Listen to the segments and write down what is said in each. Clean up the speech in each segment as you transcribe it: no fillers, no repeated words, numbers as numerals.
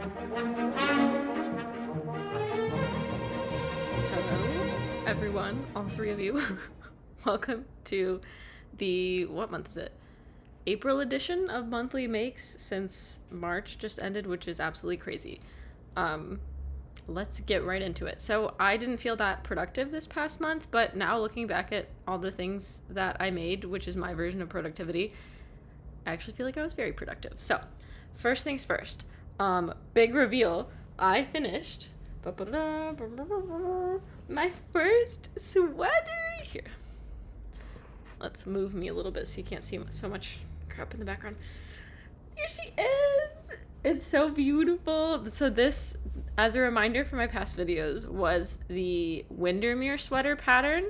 Hello, everyone, all three of you. Welcome to the, what month is it? April edition of Monthly Makes, since March just ended, which is absolutely crazy. Let's get right into it. So I didn't feel that productive this past month, but now looking back at all the things that I made, which is my version of productivity, I actually feel like I was very productive. So first things first, big reveal, I finished my first sweater. Here, let's move me a little bit so you can't see so much crap in the background. Here she is. It's so beautiful. So this, as a reminder from my past videos, was the Windermere sweater pattern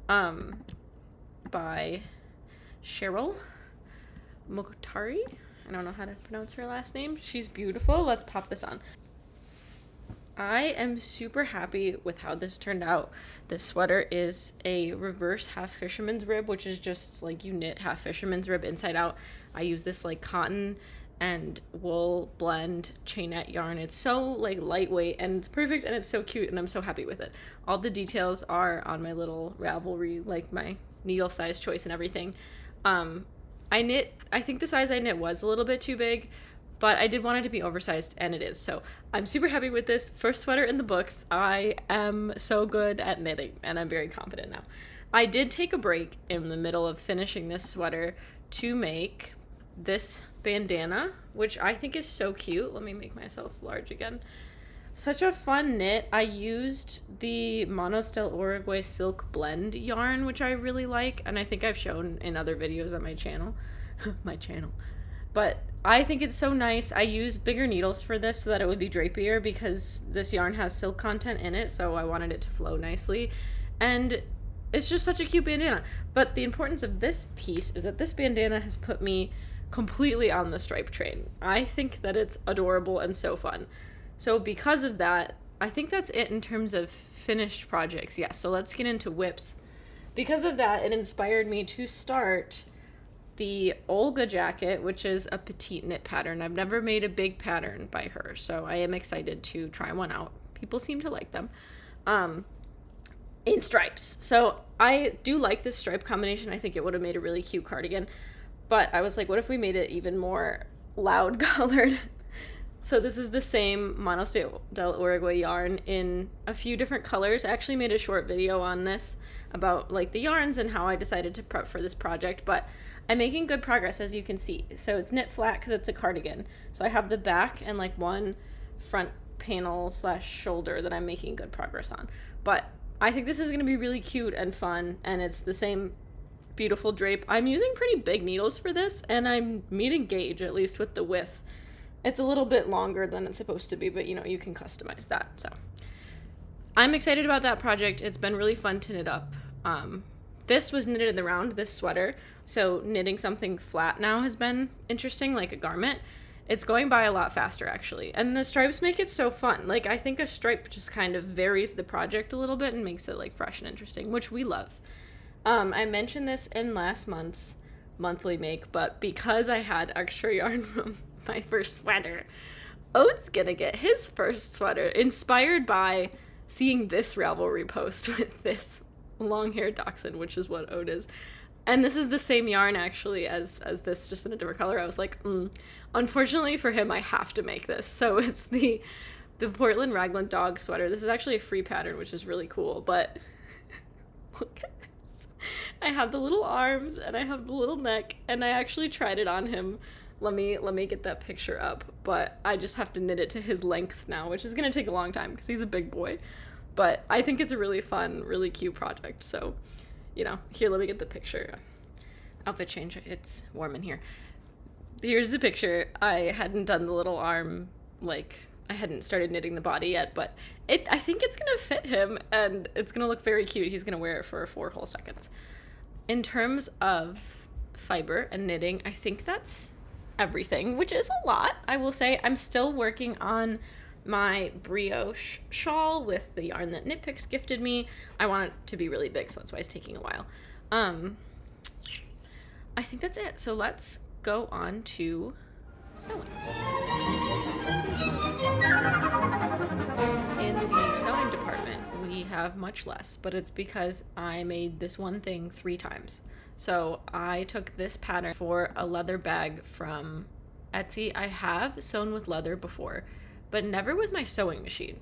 by Cheryl Mokhtari. I don't know how to pronounce her last name. She's beautiful. Let's pop this on. I am super happy with how this turned out. This sweater is a reverse half fisherman's rib, which is just like you knit half fisherman's rib inside out. I use this like cotton and wool blend chainette yarn. It's so like lightweight and it's perfect and it's so cute and I'm so happy with it. All the details are on my little Ravelry, like my needle size choice and everything. I think the size I knit was a little bit too big, but I did want it to be oversized, and it is. So I'm super happy with this first sweater in the books. I am so good at knitting, and I'm very confident now. I did take a break in the middle of finishing this sweater to make this bandana, which I think is so cute. Let me make myself large again. Such a fun knit. I used the Monostel Uruguay Silk Blend yarn, which I really like, and I think I've shown in other videos on my channel. But I think it's so nice. I used bigger needles for this so that it would be drapier because this yarn has silk content in it, so I wanted it to flow nicely. And it's just such a cute bandana. But the importance of this piece is that this bandana has put me completely on the stripe train. I think that it's adorable and so fun. So because of that, I think that's it in terms of finished projects. Yeah, so let's get into whips. Because of that, it inspired me to start the Olga jacket, which is a petite knit pattern. I've never made a big pattern by her, so I am excited to try one out. People seem to like them. In stripes. So I do like this stripe combination. I think it would have made a really cute cardigan. But I was like, what if we made it even more loud colored? So this is the same Monostel del Uruguay yarn in a few different colors. I actually made a short video on this about like the yarns and how I decided to prep for this project, but I'm making good progress, as you can see. So it's knit flat because it's a cardigan. So I have the back and like one front panel / shoulder that I'm making good progress on. But I think this is going to be really cute and fun, and it's the same beautiful drape. I'm using pretty big needles for this, and I'm meeting gauge, at least with the width. It's a little bit longer than it's supposed to be, but you know, you can customize that. So I'm excited about that project. It's been really fun to knit up. This was knitted in the round, this sweater. So knitting something flat now has been interesting, like a garment. It's going by a lot faster, actually. And the stripes make it so fun. Like, I think a stripe just kind of varies the project a little bit and makes it like fresh and interesting, which we love. I mentioned this in last month's monthly make, but because I had extra yarn from my first sweater, Oat's gonna get his first sweater, inspired by seeing this Ravelry post with this long-haired dachshund, which is what Oat is. And this is the same yarn actually as this, just in a different color. I was like, unfortunately for him, I have to make this. So it's the Portland Raglan dog sweater. This is actually a free pattern, which is really cool, but look at this. I have the little arms and I have the little neck, and I actually tried it on him. Let me get that picture up, but I just have to knit it to his length now, which is going to take a long time because he's a big boy. But I think it's a really fun, really cute project. So, you know, here, let me get the picture. Outfit change. It's warm in here. Here's the picture. I hadn't done the little arm, like, I hadn't started knitting the body yet, but I think it's going to fit him, and it's going to look very cute. He's going to wear it for 4 whole seconds. In terms of fiber and knitting, I think that's everything, which is a lot. I will say I'm still working on my brioche shawl with the yarn that Knit Picks gifted me. I want it to be really big, so that's why it's taking a while. I think that's it. So let's go on to sewing. have much less, but it's because I made this one thing 3 times. So I took this pattern for a leather bag from Etsy. I have sewn with leather before, but never with my sewing machine.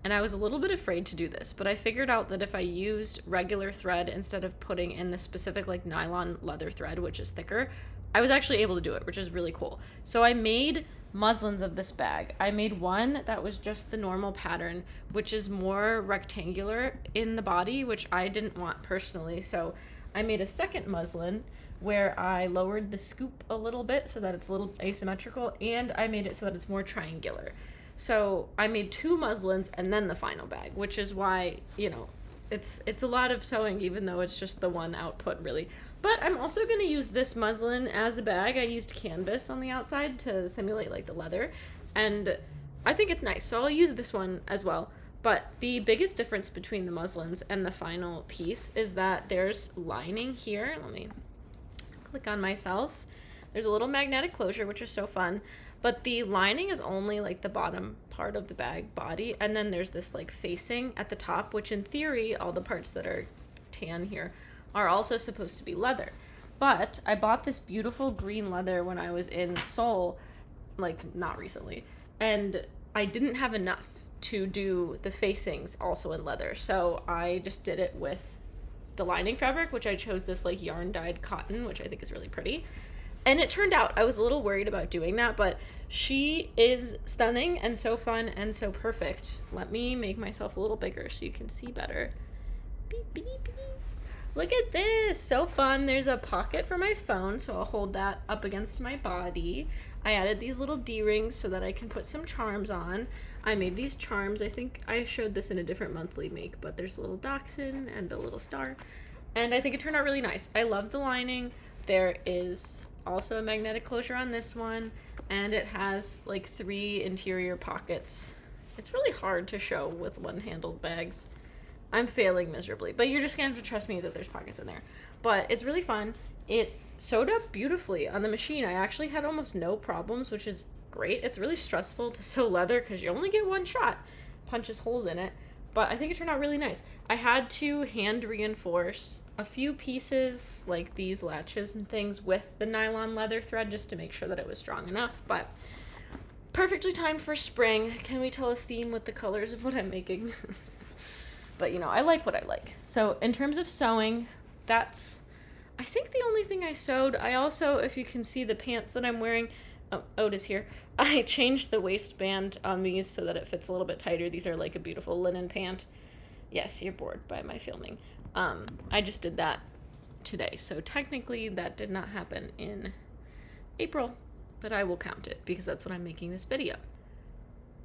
And I was a little bit afraid to do this, but I figured out that if I used regular thread instead of putting in the specific like nylon leather thread, which is thicker, I was actually able to do it, which is really cool. So I made muslins of this bag. I made one that was just the normal pattern, which is more rectangular in the body, which I didn't want personally. So I made a second muslin where I lowered the scoop a little bit so that it's a little asymmetrical, and I made it so that it's more triangular. So I made 2 muslins and then the final bag, which is why, you know, it's a lot of sewing, even though it's just the one output really. But I'm also going to use this muslin as a bag. I used canvas on the outside to simulate like the leather, and I think it's nice. So I'll use this one as well. But the biggest difference between the muslins and the final piece is that there's lining here. Let me click on myself. There's a little magnetic closure, which is so fun. But the lining is only like the bottom part of the bag body, and then there's this like facing at the top, which in theory, all the parts that are tan here are also supposed to be leather. But I bought this beautiful green leather when I was in Seoul, like not recently, and I didn't have enough to do the facings also in leather, so I just did it with the lining fabric, which I chose this like yarn dyed cotton, which I think is really pretty. And it turned out, I was a little worried about doing that, but she is stunning and so fun and so perfect. Let me make myself a little bigger so you can see better. Beep, beep, beep. Look at this, so fun. There's a pocket for my phone, so I'll hold that up against my body. I added these little D-rings so that I can put some charms on. I made these charms. I think I showed this in a different monthly make, but there's a little dachshund and a little star. And I think it turned out really nice. I love the lining. There is also a magnetic closure on this one, and it has like 3 interior pockets. It's really hard to show with one-handled bags. I'm failing miserably, but you're just gonna have to trust me that there's pockets in there. But it's really fun. It sewed up beautifully on the machine. I actually had almost no problems, which is great. It's really stressful to sew leather because you only get one shot, punches holes in it, but I think it turned out really nice. I had to hand reinforce a few pieces like these latches and things with the nylon leather thread just to make sure that it was strong enough, but perfectly timed for spring. Can we tell a theme with the colors of what I'm making? But you know, I like what I like. So in terms of sewing, that's I think the only thing I sewed. I also, if you can see the pants that I'm wearing, Otis here, I changed the waistband on these so that it fits a little bit tighter. These are like a beautiful linen pant. Yes, you're bored by my filming. I just did that today, so technically that did not happen in April, but I will count it because that's when I'm making this video.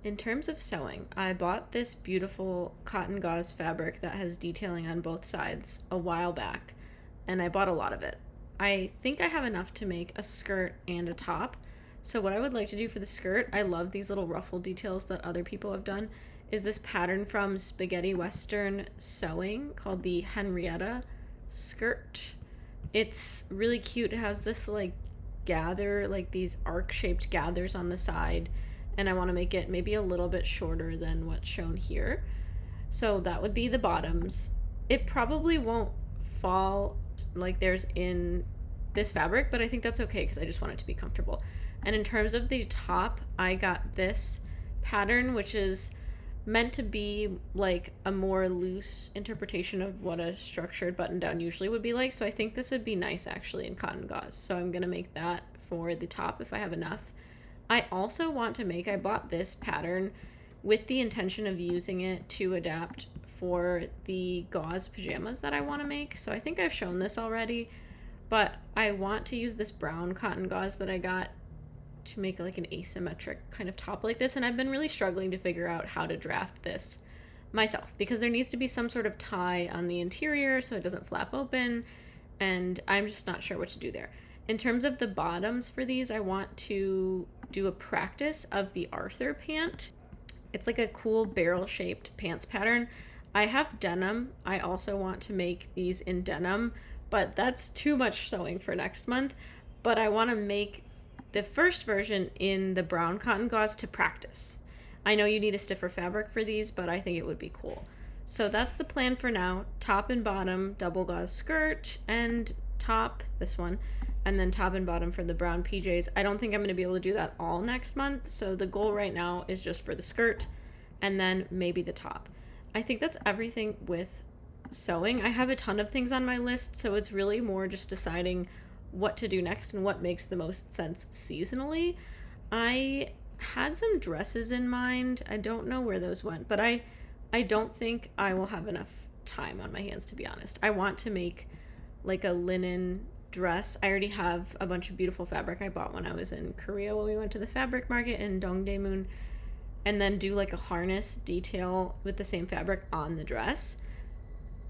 In terms of sewing, I bought this beautiful cotton gauze fabric that has detailing on both sides a while back, and I bought a lot of it. I think I have enough to make a skirt and a top. So what I would like to do for the skirt, I love these little ruffle details that other people have done, is this pattern from Spaghetti Western Sewing called the Henrietta skirt. It's really cute. It has this like gather, like these arc-shaped gathers on the side, and I want to make it maybe a little bit shorter than what's shown here. So that would be the bottoms. It probably won't fall like there's in this fabric, but I think that's okay because I just want it to be comfortable. And in terms of the top, I got this pattern, which is meant to be like a more loose interpretation of what a structured button down usually would be like. So I think this would be nice actually in cotton gauze. So I'm gonna make that for the top if I have enough. I also want to make, I bought this pattern with the intention of using it to adapt for the gauze pajamas that I want to make. So I think I've shown this already, but I want to use this brown cotton gauze that I got to make like an asymmetric kind of top like this, and I've been really struggling to figure out how to draft this myself because there needs to be some sort of tie on the interior so it doesn't flap open, and I'm just not sure what to do there. In terms of the bottoms for these, I want to do a practice of the Arthur pant. It's like a cool barrel-shaped pants pattern. I have denim. I also want to make these in denim, but that's too much sewing for next month. But I want to make the first version in the brown cotton gauze to practice. I know you need a stiffer fabric for these, but I think it would be cool. So that's the plan for now. Top and bottom double gauze skirt, and top, this one, and then top and bottom for the brown PJs. I don't think I'm going to be able to do that all next month, so the goal right now is just for the skirt and then maybe the top. I think that's everything with sewing. I have a ton of things on my list, so it's really more just deciding what to do next and what makes the most sense seasonally. I had some dresses in mind. I don't know where those went, but I don't think I will have enough time on my hands, to be honest. I want to make like a linen dress. I already have a bunch of beautiful fabric I bought when I was in Korea when we went to the fabric market in Dongdaemun, and then do like a harness detail with the same fabric on the dress.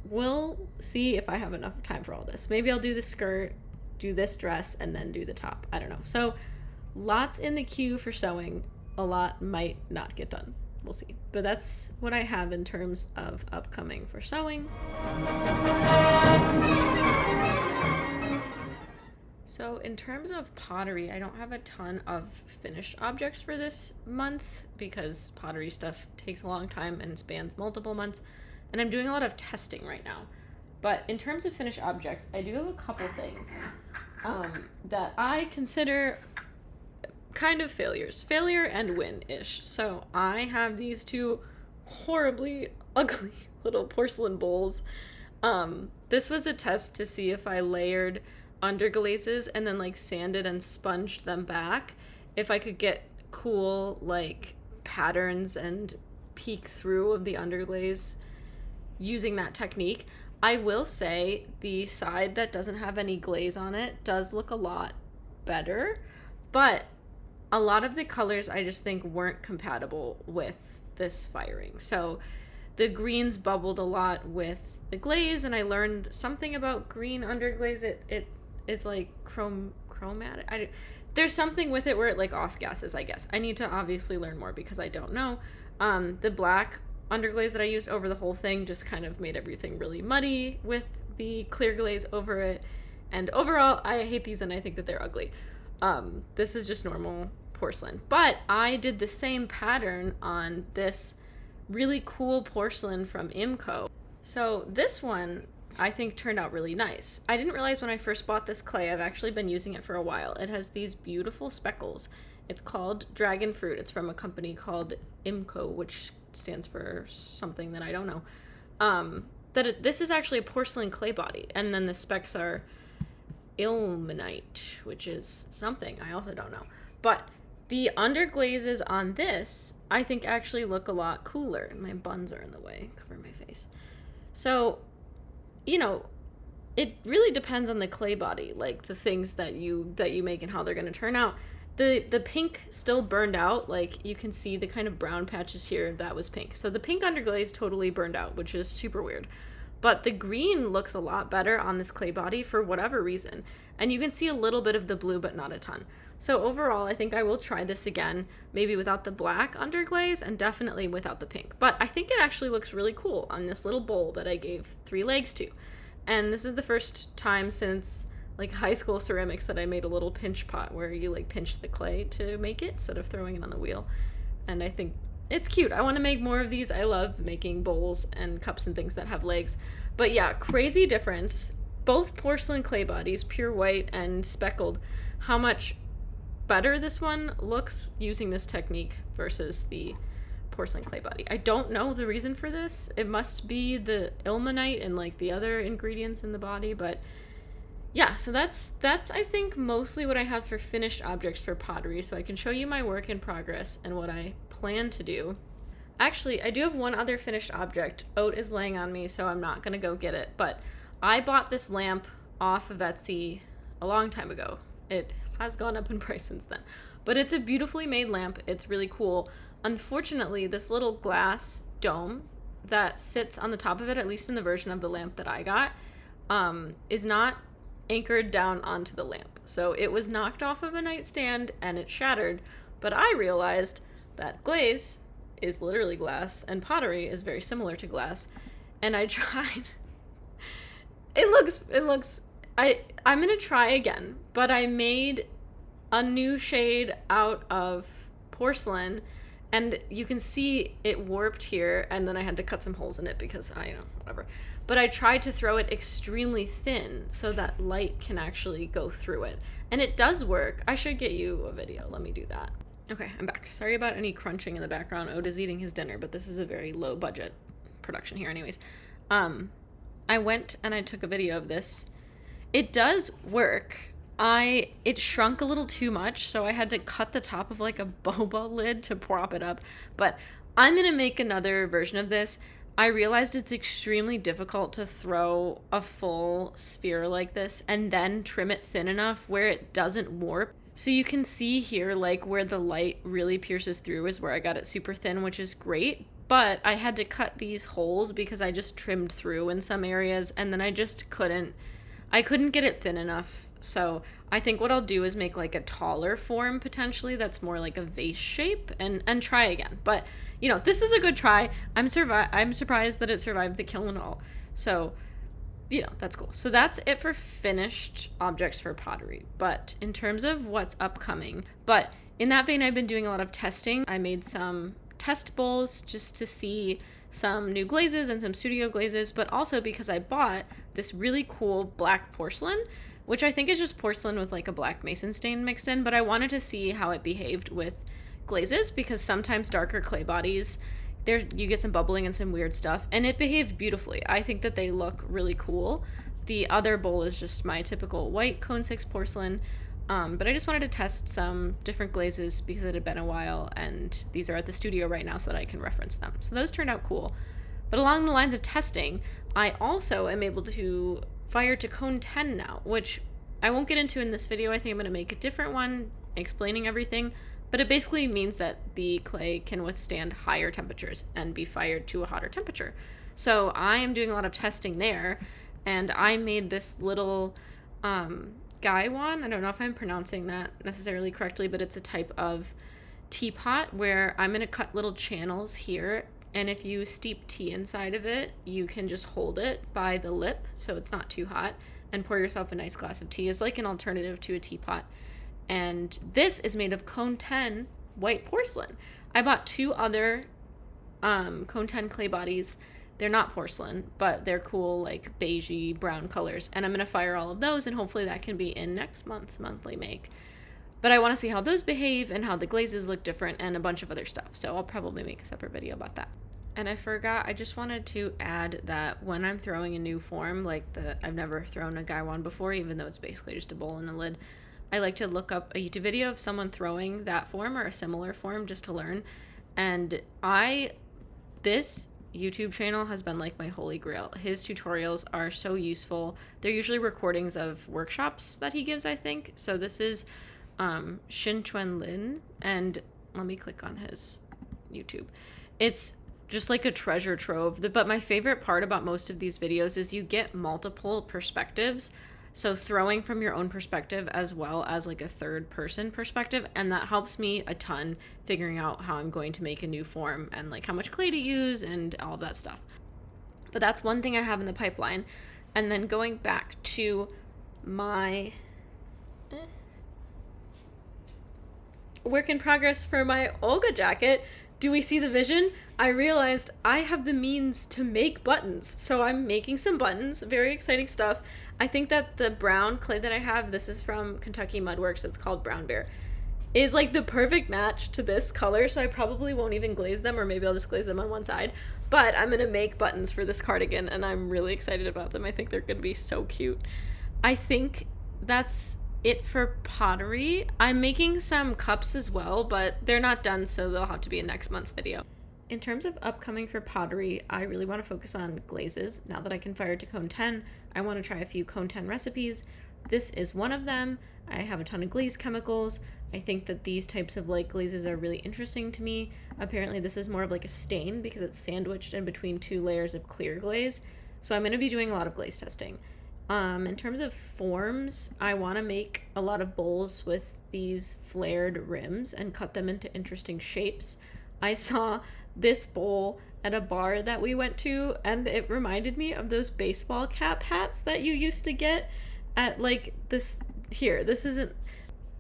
We'll see if I have enough time for all this. Maybe I'll do the skirt, do this dress, and then do the top. I don't know. So lots in the queue for sewing. A lot might not get done. We'll see. But that's what I have in terms of upcoming for sewing. So in terms of pottery, I don't have a ton of finished objects for this month because pottery stuff takes a long time and spans multiple months, and I'm doing a lot of testing right now. But in terms of finished objects, I do have a couple things that I consider kind of failure and win-ish. So I have these two horribly ugly little porcelain bowls. This was a test to see if I layered underglazes and then like sanded and sponged them back, if I could get cool like patterns and peek through of the underglaze using that technique. I will say the side that doesn't have any glaze on it does look a lot better, but a lot of the colors I just think weren't compatible with this firing. So the greens bubbled a lot with the glaze, and I learned something about green underglaze. It is like chromatic. There's something with it where it like off gases, I guess. I need to obviously learn more because I don't know. The black underglaze that I used over the whole thing just kind of made everything really muddy with the clear glaze over it. And overall, I hate these and I think that they're ugly. This is just normal porcelain. But I did the same pattern on this really cool porcelain from Imco. So this one I think turned out really nice. I didn't realize when I first bought this clay, I've actually been using it for a while. It has these beautiful speckles. It's called Dragon Fruit. It's from a company called Imco, which stands for something that I don't know. This is actually a porcelain clay body, and then the specks are ilmenite, which is something I also don't know. But the underglazes on this, I think actually look a lot cooler. And my buns are in the way, cover my face. So, you know, it really depends on the clay body, like the things that you make and how they're going to turn out. The pink still burned out. Like you can see the kind of brown patches here, that was pink. So the pink underglaze totally burned out, which is super weird. But the green looks a lot better on this clay body for whatever reason. And you can see a little bit of the blue, but not a ton. So overall, I think I will try this again, maybe without the black underglaze and definitely without the pink. But I think it actually looks really cool on this little bowl that I gave 3 legs to. And this is the first time since like high school ceramics that I made a little pinch pot where you like pinch the clay to make it instead of throwing it on the wheel. And I think it's cute. I want to make more of these. I love making bowls and cups and things that have legs. But yeah, crazy difference. Both porcelain clay bodies, pure white and speckled. How much better this one looks using this technique versus the porcelain clay body. I don't know the reason for this. It must be the ilmenite and like the other ingredients in the body, but yeah, so that's I think mostly what I have for finished objects for pottery, so I can show you my work in progress and what I plan to do. Actually, I do have one other finished object. Oat is laying on me, so I'm not gonna go get it, but I bought this lamp off of Etsy a long time ago. It has gone up in price since then, but it's a beautifully made lamp. It's really cool. Unfortunately, this little glass dome that sits on the top of it, at least in the version of the lamp that I got, is not anchored down onto the lamp. So it was knocked off of a nightstand and it shattered, but I realized that glaze is literally glass and pottery is very similar to glass, and I tried. I'm gonna try again, but I made a new shade out of porcelain And you can see it warped here, and then I had to cut some holes in it because whatever. But I tried to throw it extremely thin so that light can actually go through it. And it does work. I should get you a video. Let me do that. Okay, I'm back. Sorry about any crunching in the background. Oda's eating his dinner, but this is a very low budget production here anyways. I went and I took a video of this. It does work. It shrunk a little too much, so I had to cut the top of like a boba lid to prop it up. But I'm gonna make another version of this. I realized it's extremely difficult to throw a full sphere like this and then trim it thin enough where it doesn't warp. So you can see here, like where the light really pierces through is where I got it super thin, which is great. But I had to cut these holes because I just trimmed through in some areas, and then I just couldn't get it thin enough. So I think what I'll do is make like a taller form potentially that's more like a vase shape and try again. But this is a good try. I'm surprised that it survived the kiln and all. So that's cool. So that's it for finished objects for pottery. But in terms of what's upcoming, but in that vein, I've been doing a lot of testing. I made some test bowls just to see some new glazes and some studio glazes, but also because I bought this really cool black porcelain, which I think is just porcelain with like a black mason stain mixed in, but I wanted to see how it behaved with glazes because sometimes darker clay bodies, you get some bubbling and some weird stuff, and it behaved beautifully. I think that they look really cool. The other bowl is just my typical white Cone 6 porcelain, but I just wanted to test some different glazes because it had been a while, and these are at the studio right now so that I can reference them. So those turned out cool. But along the lines of testing, I also am able to fire to Cone 10 now, which I won't get into in this video. I think I'm going to make a different one explaining everything, but it basically means that the clay can withstand higher temperatures and be fired to a hotter temperature. So I am doing a lot of testing there, and I made this little gaiwan. I don't know if I'm pronouncing that necessarily correctly, but it's a type of teapot where I'm going to cut little channels here, and if you steep tea inside of it, you can just hold it by the lip so it's not too hot and pour yourself a nice glass of tea. It's like an alternative to a teapot. And this is made of Cone 10 white porcelain. I bought 2 other Cone 10 clay bodies. They're not porcelain, but they're cool, like beigey brown colors. And I'm going to fire all of those, and hopefully that can be in next month's monthly make. But I want to see how those behave and how the glazes look different and a bunch of other stuff. So I'll probably make a separate video about that. And I forgot, I just wanted to add that when I'm throwing a new form, like I've never thrown a gaiwan before, even though it's basically just a bowl and a lid, I like to look up a YouTube video of someone throwing that form or a similar form just to learn. And this YouTube channel has been like my holy grail. His tutorials are so useful. They're usually recordings of workshops that he gives, I think. So this is Shin Chuen Lin, and let me click on his YouTube. It's just like a treasure trove. But my favorite part about most of these videos is you get multiple perspectives. So throwing from your own perspective as well as like a third person perspective, and that helps me a ton figuring out how I'm going to make a new form and like how much clay to use and all of that stuff. But that's one thing I have in the pipeline. And then going back to my work in progress for my Olga jacket, do we see the vision? I realized I have the means to make buttons. So I'm making some buttons, very exciting stuff. I think that the brown clay that I have, this is from Kentucky Mudworks, it's called Brown Bear, is like the perfect match to this color. So I probably won't even glaze them, or maybe I'll just glaze them on one side. But I'm gonna make buttons for this cardigan, and I'm really excited about them. I think they're gonna be so cute. I think that's it for pottery. I'm making some cups as well, but they're not done, so they'll have to be in next month's video. In terms of upcoming for pottery, I really want to focus on glazes. Now that I can fire to Cone 10, I want to try a few Cone 10 recipes. This is one of them. I have a ton of glaze chemicals. I think that these types of like glazes are really interesting to me. Apparently this is more of like a stain because it's sandwiched in between 2 layers of clear glaze. So I'm going to be doing a lot of glaze testing. In terms of forms, I want to make a lot of bowls with these flared rims and cut them into interesting shapes. I saw this bowl at a bar that we went to, and it reminded me of those baseball cap hats that you used to get at like this here. This isn't,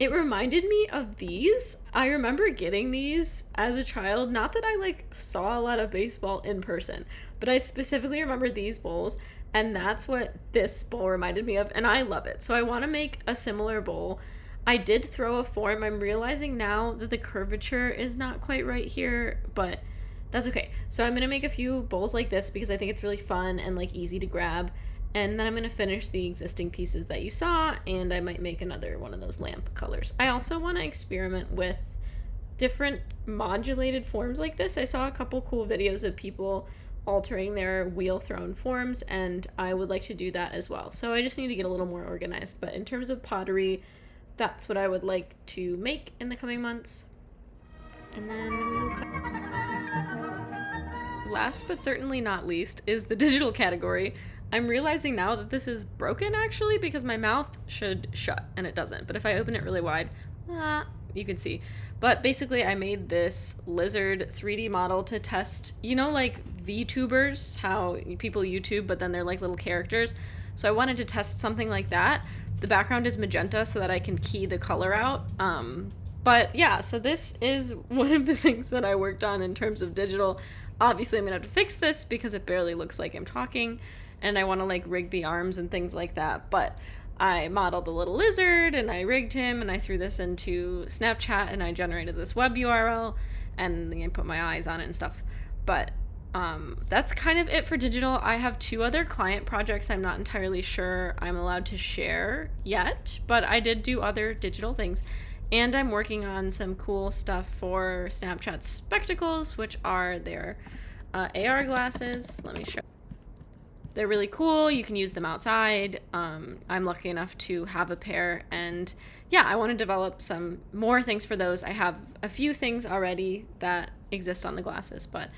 It reminded me of these. I remember getting these as a child. Not that I like saw a lot of baseball in person, but I specifically remember these bowls, and that's what this bowl reminded me of, and I love it. So I want to make a similar bowl. I did throw a form. I'm realizing now that the curvature is not quite right here, but that's okay. So I'm going to make a few bowls like this because I think it's really fun and like easy to grab. And then I'm going to finish the existing pieces that you saw, and I might make another one of those lamp colors. I also want to experiment with different modulated forms like this. I saw a couple cool videos of people altering their wheel thrown forms, and I would like to do that as well. So I just need to get a little more organized. But in terms of pottery, that's what I would like to make in the coming months. And then we will cut. Last but certainly not least is the digital category. I'm realizing now that this is broken actually because my mouth should shut and it doesn't. But if I open it really wide, you can see. But basically I made this lizard 3D model to test, you know, like VTubers, how people YouTube, but then they're like little characters. So I wanted to test something like that. The background is magenta so that I can key the color out. But yeah, so this is one of the things that I worked on in terms of digital. Obviously I'm gonna have to fix this because it barely looks like I'm talking, and I want to like rig the arms and things like that. But I modeled the little lizard and I rigged him and I threw this into Snapchat and I generated this web URL and then I put my eyes on it and stuff. But that's kind of it for digital. I have 2 other client projects I'm not entirely sure I'm allowed to share yet, but I did do other digital things. And I'm working on some cool stuff for Snapchat Spectacles, which are their AR glasses. Let me show. They're really cool. You can use them outside. I'm lucky enough to have a pair, and yeah, I want to develop some more things for those. I have a few things already that exist on the glasses, but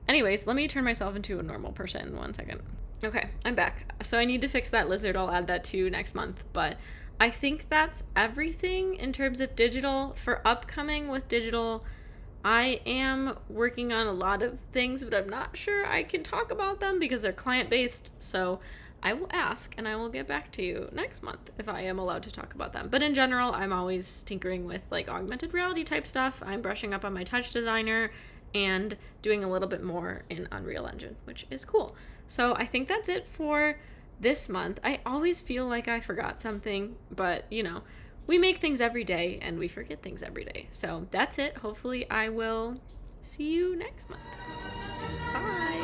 anyways, let me turn myself into a normal person 1 second. Okay, I'm back. So I need to fix that lizard. I'll add that to next month, but I think that's everything in terms of digital. For upcoming with digital, I am working on a lot of things, but I'm not sure I can talk about them because they're client-based. So I will ask and I will get back to you next month if I am allowed to talk about them. But in general, I'm always tinkering with like augmented reality type stuff. I'm brushing up on my Touch Designer and doing a little bit more in Unreal Engine, which is cool. So I think that's it for this month. I always feel like I forgot something, but you know, we make things every day and we forget things every day. So that's it. Hopefully I will see you next month. Bye.